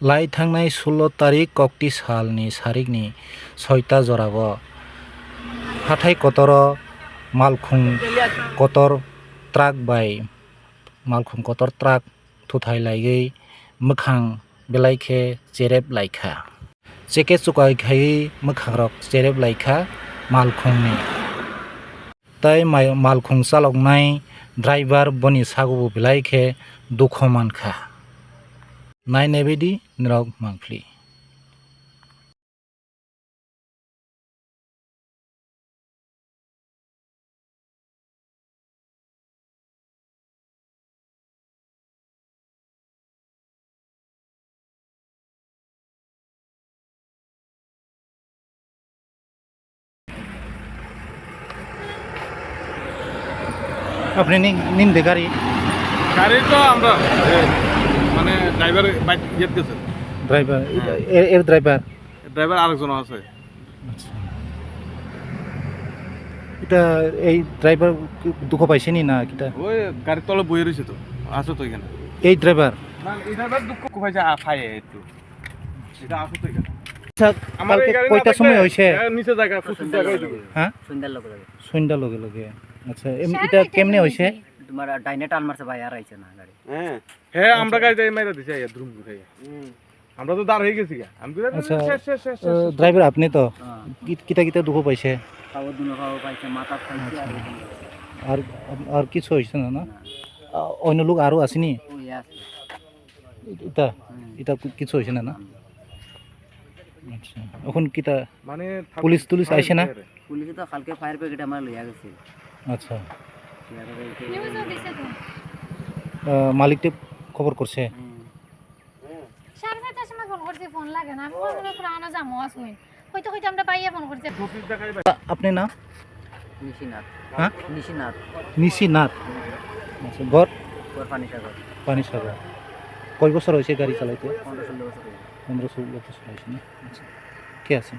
লাই थांनाय 16 तारिख कक्ति सालनि सारिखनि 6ता जराव हाथाय कतर मालखुं कतर ट्राक बाय मालखुं कतर ट्राक थुथाय लायै मोखां बेलायखे जेरेब लायखा जेके चुकाय खायै मोखां रक जेरेब लायखा मालखुंनि तै मालखुं चालकनाय ड्राइभार बनि सागुबो बेलायखे दुख मानखा नायनाय बायदि निरग मांफ्लि আপনি নিন্দে গাড়ি গাড়ি তো আমরা মানে ড্রাইভার বাইক ইয়ে গেছে ড্রাইভার এর ড্রাইভার ড্রাইভার আরেকজন আছে। আচ্ছা এটা এই ড্রাইভার দুঃখ পাইছেনি না কিটা ওই গাড়ির তলে বইয়ে রয়েছে তো আছে তো এখানে এই ড্রাইভার না এই ড্রাইভার দুঃখ পাইছে ফাই একটু এটা আছে তো এখানে। আচ্ছা কালকে কয়টা সময় হইছে নিচে জায়গা ফুসুর জায়গা দিবে হ্যাঁ সন্ধ্যা লগে লগে আচ্ছা এটা কেমনে হইছে তোমার ডাইনে টান মারছে ভাই আর আইছে না গাড়ি হ্যাঁ হ্যাঁ আমরা গাড়ি যাই মাইরা দিছি আইয়া দ্রুম খাই আমরা তো দাঁড় হয়ে গেছি আমি আচ্ছা ড্রাইভার আপনি তো কিটা কিটা দুঃখ পাইছে খাওয়া দুনো খাওয়া পাইছে মাথা খাইছে আর আর কিছু হইছে না না অন্য লোক আরো আসেনি ওই আছে এটা এটা কিছু হইছে না না আচ্ছা এখন কিটা মানে পুলিশ টুলিশ আইছে না পুলিশে তো কালকে ফায়ার ব্রিগেড আমার লইয়া গেছে আচ্ছা মালিককে খবর করছে সাড়ে 5টার সময় ফোন করছি ফোন লাগে না আমি মনে করে আনা যামো আসুন হয়তো হয়তো আমরা পাইয়া ফোন করছি আপনি না নিশিনাথ হ্যাঁ নিশিনাথ নিশিনাথ আচ্ছা ঘর পানি সাগর পানি সাগর কয় বছর হয়েছে গাড়ি চালাইতে 15-16 বছর 15-16 বছর হয়েছে না আচ্ছা কে আছে